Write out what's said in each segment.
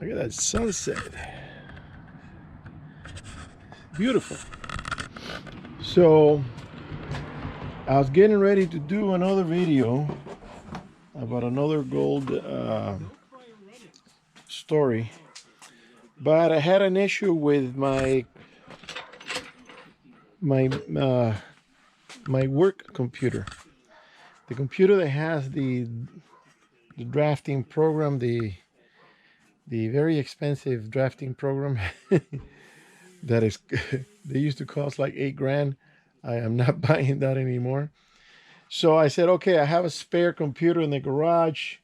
Look at that sunset. Beautiful. So I was getting ready to do another video about another gold story, but I had an issue with my uh, my work computer, the computer that has the drafting program, the very expensive drafting program that is they used to cost like 8 grand. I am not buying that anymore. So I said, okay, I have a spare computer in the garage.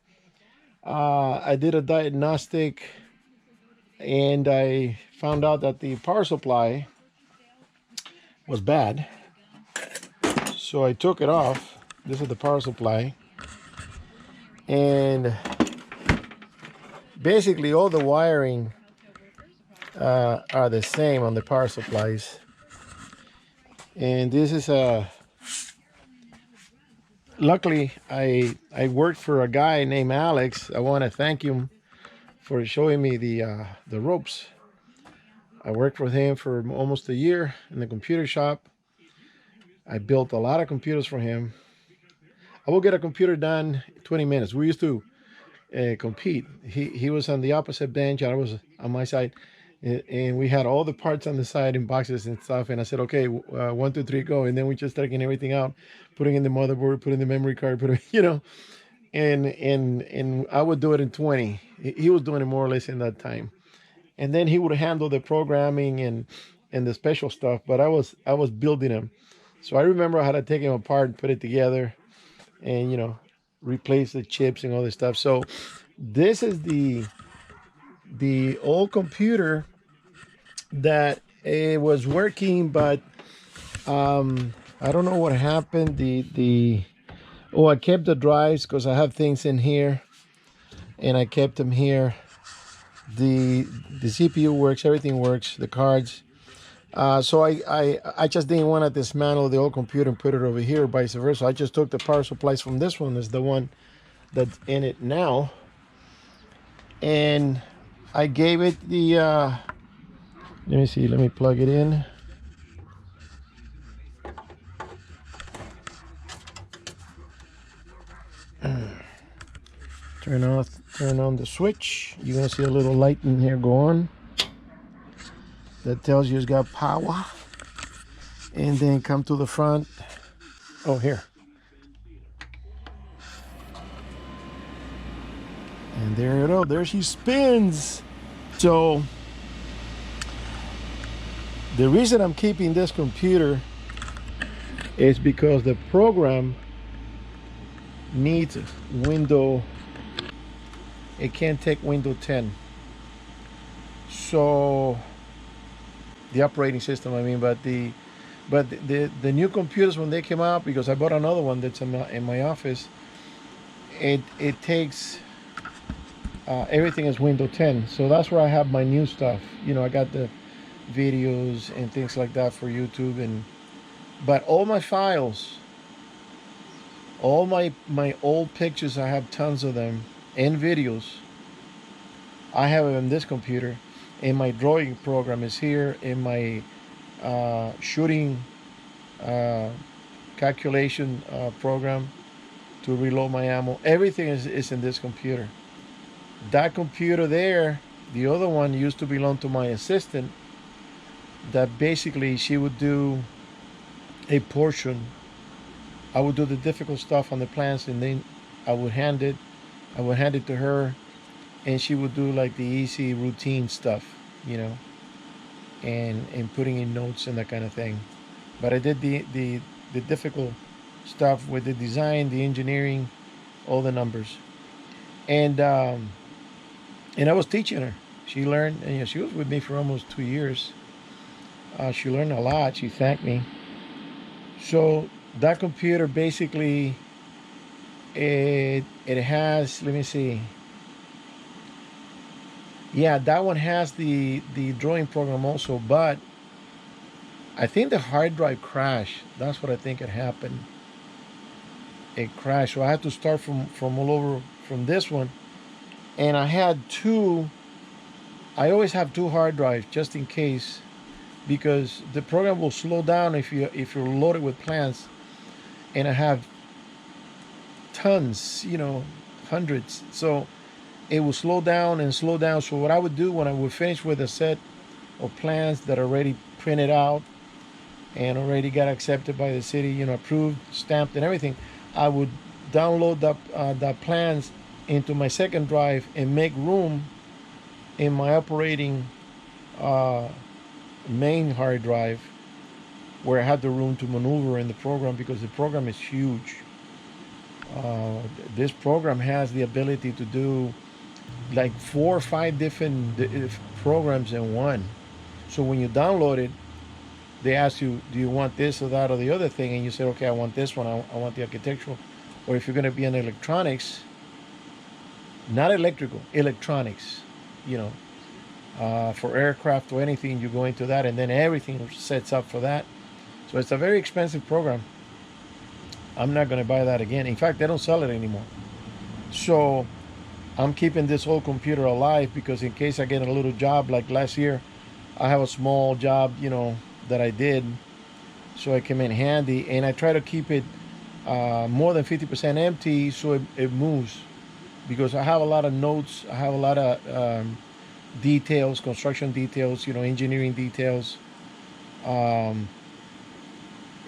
I did a diagnostic and I found out that the power supply was bad. So I took it off. This is the power supply. And basically all the wiring are the same on the power supplies. And this is a luckily I worked for a guy named Alex. I want to thank him for showing me the ropes. I worked with him for almost a year in the computer shop. I built a lot of computers for him. I will get a computer done in 20 minutes. We used to compete. He was on the opposite bench, and I was on my side, and we had all the parts on the side in boxes and stuff. And I said, okay, 1, 2, 3, go. And then we just started getting everything out, putting in the motherboard, putting the memory card, putting, and I would do it in 20. He was doing it more or less in that time, and then he would handle the programming and the special stuff. But I was building them, so I remember how to take him apart and put it together, and replace the chips and all this stuff. So this is the old computer that it was working, but I don't know what happened. I kept the drives because I have things in here, and I kept them here. The CPU works, everything works, the cards. So I just didn't want to dismantle the old computer and put it over here, vice versa. I just took the power supplies from this one, is the one that's in it now, and I gave it the let me see, let me plug it in. Turn on the switch. You're gonna see a little light in here go on that tells you it's got power, and then come to the front. Oh, here. And there you go, there she spins. So the reason I'm keeping this computer is because the program needs Windows. It can't take Windows 10. So the operating system, I mean, but the new computers, when they came out, because I bought another one that's in my office, it takes everything is Windows 10. So that's where I have my new stuff. I got the videos and things like that for YouTube, but all my files, all my old pictures, I have tons of them, and videos, I have it on this computer. And my drawing program is here, in my shooting calculation program to reload my ammo. Everything is in this computer. That computer there, the other one, used to belong to my assistant, that basically she would do a portion. I would do the difficult stuff on the plans, and then I would hand it to her, and she would do like the easy routine stuff, and putting in notes and that kind of thing. But I did the difficult stuff with the design, the engineering, all the numbers, and I was teaching her. She learned, and she was with me for almost 2 years. She learned a lot. She thanked me. So that computer basically, it has, let me see. Yeah, that one has the drawing program also, but I think the hard drive crashed. That's what I think had happened. It crashed, so I had to start from all over from this one, and I had two I always have two hard drives just in case, because the program will slow down if you're loaded with plans, and I have tons, hundreds. So it will slow down and slow down. So what I would do when I would finish with a set of plans that are already printed out and already got accepted by the city, approved, stamped, and everything, I would download the plans into my second drive and make room in my operating uh, main hard drive where I had the room to maneuver in the program, because the program is huge. Uh, this program has the ability to do like 4 or 5 different programs in one. So when you download it, they ask you, do you want this or that or the other thing? And you say, okay, I want this one. I want the architectural. Or if you're going to be in electronics, not electrical, electronics, you know, for aircraft or anything, you go into that, and then everything sets up for that. So it's a very expensive program. I'm not going to buy that again. In fact, they don't sell it anymore. So I'm keeping this whole computer alive, because in case I get a little job like last year, I have a small job, that I did, so it came in handy, and I try to keep it more than 50% empty so it moves, because I have a lot of notes, I have a lot of details, construction details, engineering details, um,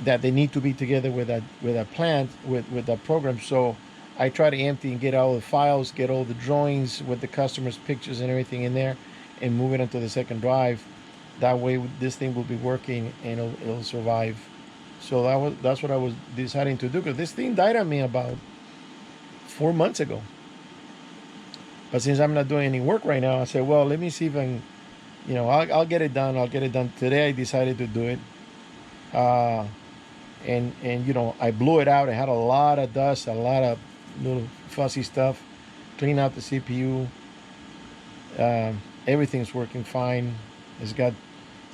that they need to be together with that plan, with that program. So I try to empty and get all the files, get all the drawings with the customer's pictures and everything in there, and move it into the second drive. That way, this thing will be working and it'll survive. So that's what I was deciding to do, because this thing died on me about 4 months ago. But since I'm not doing any work right now, I said, well, let me see if I can, I'll get it done. I'll get it done today. I decided to do it. Uh, and I blew it out. It had a lot of dust, a lot of little fussy stuff. Clean out the CPU. Everything's working fine. It's got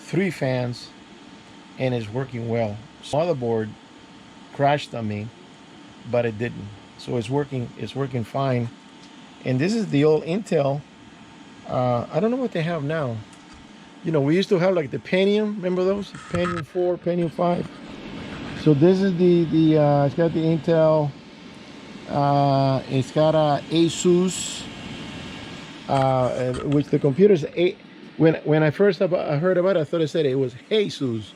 3 fans and it's working well. So motherboard crashed on me, but it didn't. So it's working fine. And this is the old Intel. I don't know what they have now. We used to have like the Pentium. Remember those? Pentium 4, Pentium 5. So this is the it's got the Intel. It's got a Asus, which the computer's when I first heard about it, I thought it said it was Jesus,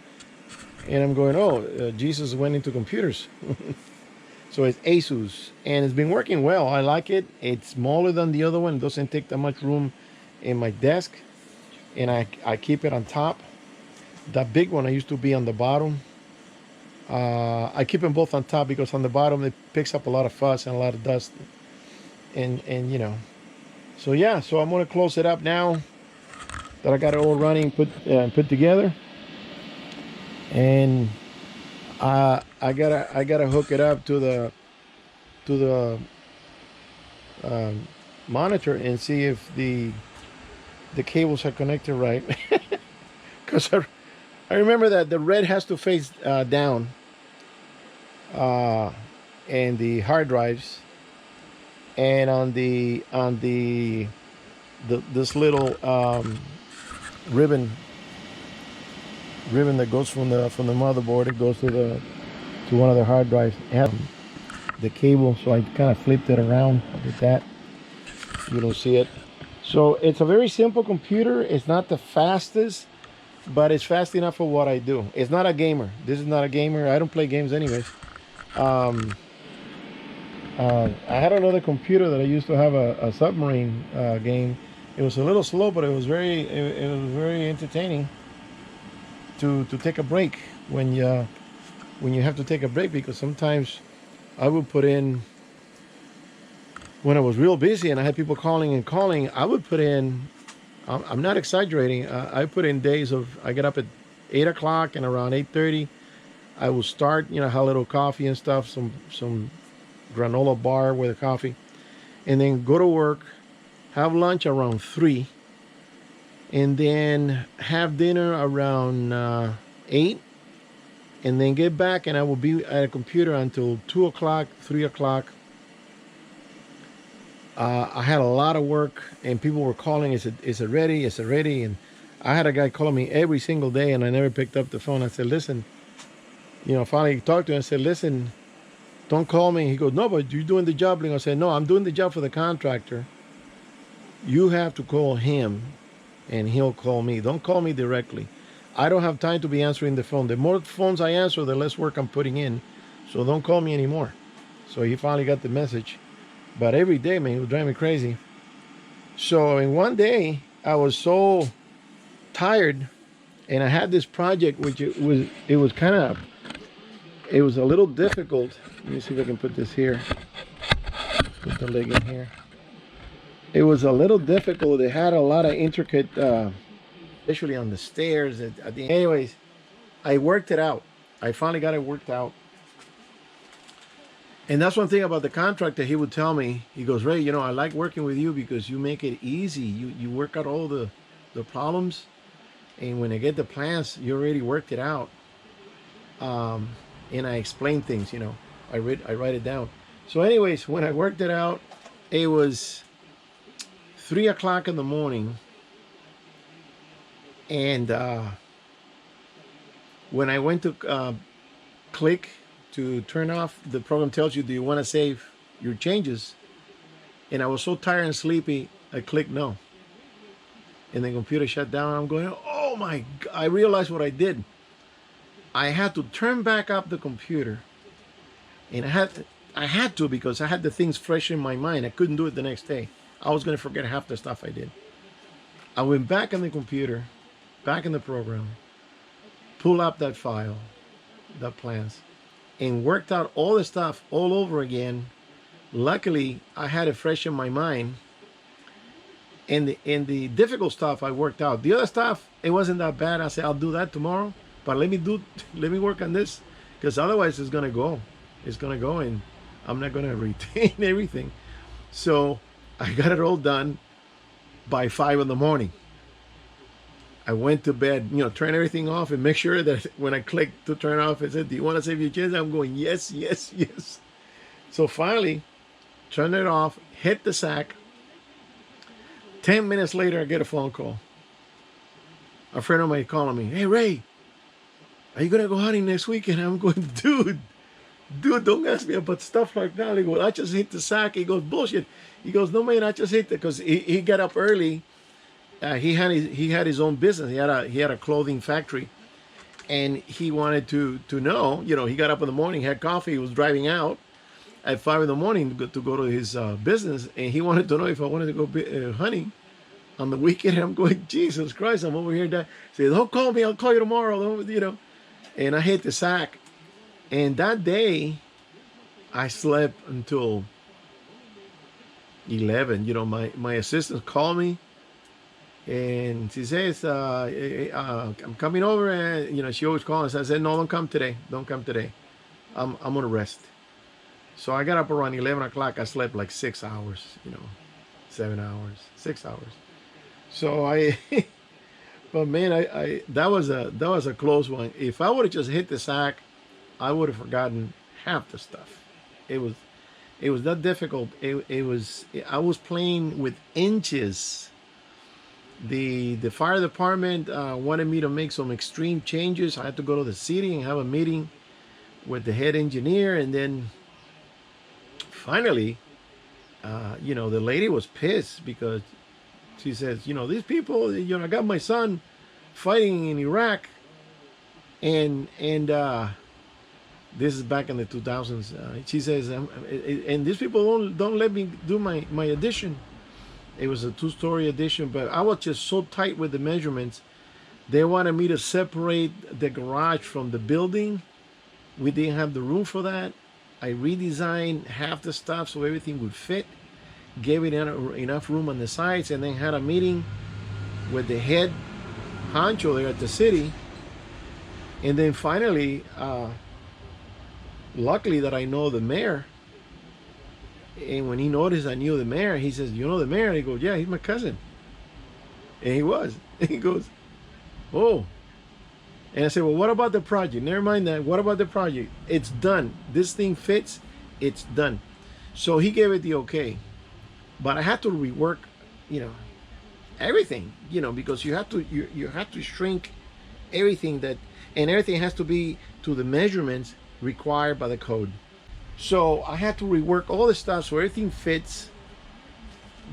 and I'm going, oh, Jesus went into computers. So it's Asus, and it's been working well. I like it. It's smaller than the other one. It doesn't take that much room in my desk, and I keep it on top. That big one I used to be on the bottom. I keep them both on top, because on the bottom it picks up a lot of fuss and a lot of dust, and so yeah. So I'm gonna close it up now that I got it all running, put together, and I gotta hook it up to the monitor and see if the cables are connected right. Because I remember that the red has to face down, and the hard drives, and on the this little ribbon that goes from the motherboard, it goes to one of the hard drives. It has the cable, so I kind of flipped it around with that. You don't see it. So it's a very simple computer. It's not the fastest, but it's fast enough for what I do. It's not a gamer. This is not a gamer. I don't play games anyways. I had another computer that I used to have a submarine game. It was a little slow, but it was very entertaining to take a break when you have to take a break, because sometimes I would put in, when I was real busy and I had people calling, I would put in, I'm not exaggerating, I put in days of, I get up at 8 o'clock, and around 8:30 I will start, have a little coffee and stuff, some granola bar with a coffee, and then go to work, have lunch around 3, and then have dinner around 8, and then get back, and I will be at a computer until 2 o'clock, 3 o'clock, I had a lot of work, and people were calling. Is it ready? Is it ready? And I had a guy calling me every single day, and I never picked up the phone. I said, listen, finally talked to him. I said, listen, don't call me. He goes, no, but you're doing the job. And I said, no, I'm doing the job for the contractor. You have to call him, and he'll call me. Don't call me directly. I don't have time to be answering the phone. The more phones I answer, the less work I'm putting in. So don't call me anymore. So he finally got the message. But every day, man, he was driving me crazy. So in one day, I was so tired, and I had this project, which it was a little difficult. Let me see if I can put this here. Put the leg in here. It was a little difficult. It had a lot of intricate, especially on the stairs. Anyways, I worked it out. I finally got it worked out. And that's one thing about the contractor. He would tell me, he goes, Ray, I like working with you because you make it easy. You work out all the problems. And when I get the plans, you already worked it out. And I explain things, I write it down. So anyways, when I worked it out, it was 3 o'clock in the morning. And when I went to click to turn off, the program tells you, do you want to save your changes? And I was so tired and sleepy, I clicked no. And the computer shut down. I'm going, oh my God. I realized what I did. I had to turn back up the computer. And I had to because I had the things fresh in my mind. I couldn't do it the next day. I was going to forget half the stuff I did. I went back on the computer, back in the program, pull up that file, the plans, and worked out all the stuff all over again. Luckily, I had it fresh in my mind. And the difficult stuff I worked out. The other stuff, it wasn't that bad. I said, I'll do that tomorrow. But let me work on this, because otherwise it's gonna go. It's gonna go, and I'm not gonna retain everything. So I got it all done by 5 in the morning. I went to bed, turn everything off and make sure that when I clicked to turn off, it said, do you want to save your chance? I'm going, yes, yes, yes. So finally, turned it off, hit the sack. 10 minutes later, I get a phone call. A friend of mine calling me, hey, Ray, are you going to go hunting next weekend? I'm going, dude, don't ask me about stuff like that. He goes, I just hit the sack. He goes, bullshit. He goes, no, man, I just hit it, because he got up early. He had his own business. He had a clothing factory, and he wanted to know. He got up in the morning, had coffee. He was driving out at 5 in the morning to go to his business, and he wanted to know if I wanted to go hunting on the weekend. I'm going, Jesus Christ, I'm over here. Say, don't call me. I'll call you tomorrow. And I hit the sack, and that day I slept until 11. My assistant called me. And she says, I'm coming over, and she always calls. I said, no, don't come today. Don't come today. I'm gonna rest. So I got up around 11 o'clock. I slept like 6 hours, 7 hours, 6 hours. So but man, I that was a close one. If I would have just hit the sack, I would have forgotten half the stuff. It was that difficult. I was playing with inches. The fire department wanted me to make some extreme changes. I had to go to the city and have a meeting with the head engineer, and then finally, the lady was pissed because she says, these people, I got my son fighting in Iraq, and this is back in the 2000s. She says, and these people don't let me do my addition. It was a 2-story addition, but I was just so tight with the measurements. They wanted me to separate the garage from the building. We didn't have the room for that. I redesigned half the stuff so everything would fit, gave it enough room on the sides, and then had a meeting with the head honcho there at the city. And then finally, luckily that I know the mayor. And when he noticed I knew the mayor, he says, you know the mayor? And he goes, yeah, he's my cousin. And he was. And he goes, oh. And I said, well, what about the project? Never mind that. What about the project? It's done. This thing fits. It's done. So he gave it the okay. But I had to rework, you know, everything, because you have to shrink everything that, and everything has to be to the measurements required by the code. So I had to rework all the stuff so everything fits,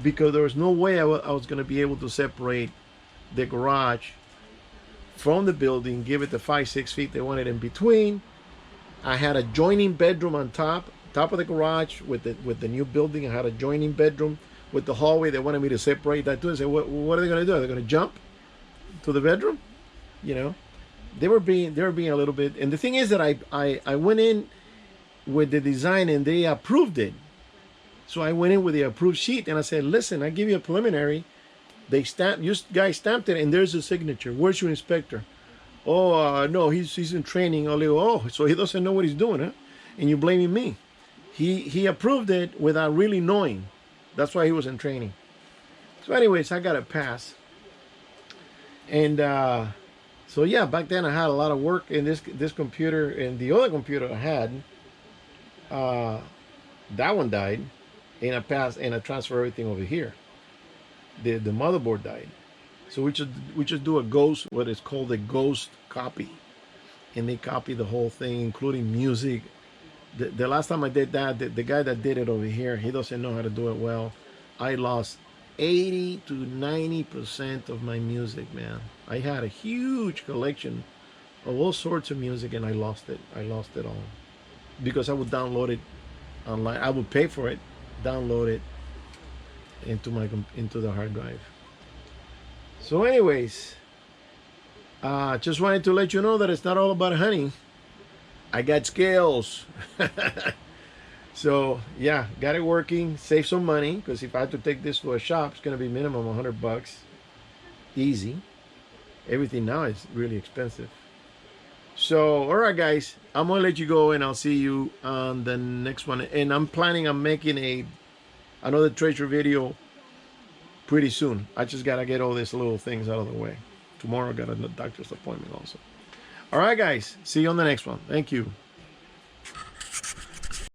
because there was no way I was going to be able to separate the garage from the building, give it the 5-6 feet they wanted in between. I had a joining bedroom on top of the garage with the new building. I had a joining bedroom with the hallway. They wanted me to separate that too. I said, what are they going to do? Are they going to jump to the bedroom? You know, they were being a little bit. And the thing is that I went in with the design and they approved it. So I went in with the approved sheet and I said, listen, I give you a preliminary. You guys stamped it and there's a signature. Where's your inspector? Oh, no, he's in training. Oh, so he doesn't know what he's doing, huh? And you're blaming me. He approved it without really knowing. That's why he was in training. So anyways, I got a pass. And so yeah, back then I had a lot of work in this computer, and the other computer I had, that one died, and I passed and I transferred everything over here. The motherboard died. So we just do a ghost, what is called a ghost copy, and they copy the whole thing, including music. The last time I did that, the guy that did it over here, he doesn't know how to do it well. I lost 80 to 90% of my music, man. I had a huge collection of all sorts of music, and I lost it. I lost it all because I would download it online. I would pay for it, download it into the hard drive. So anyways, just wanted to let you know that it's not all about honey. I got skills. So yeah, got it working. Save some money, because if I had to take this to a shop, it's gonna be minimum $100. Easy. Everything now is really expensive. So all right, guys, I'm gonna let you go, and I'll see you on the next one. And I'm planning on making another treasure video pretty soon. I just gotta get all these little things out of the way. Tomorrow I got a doctor's appointment also. All right, guys, see you on the next one. Thank you.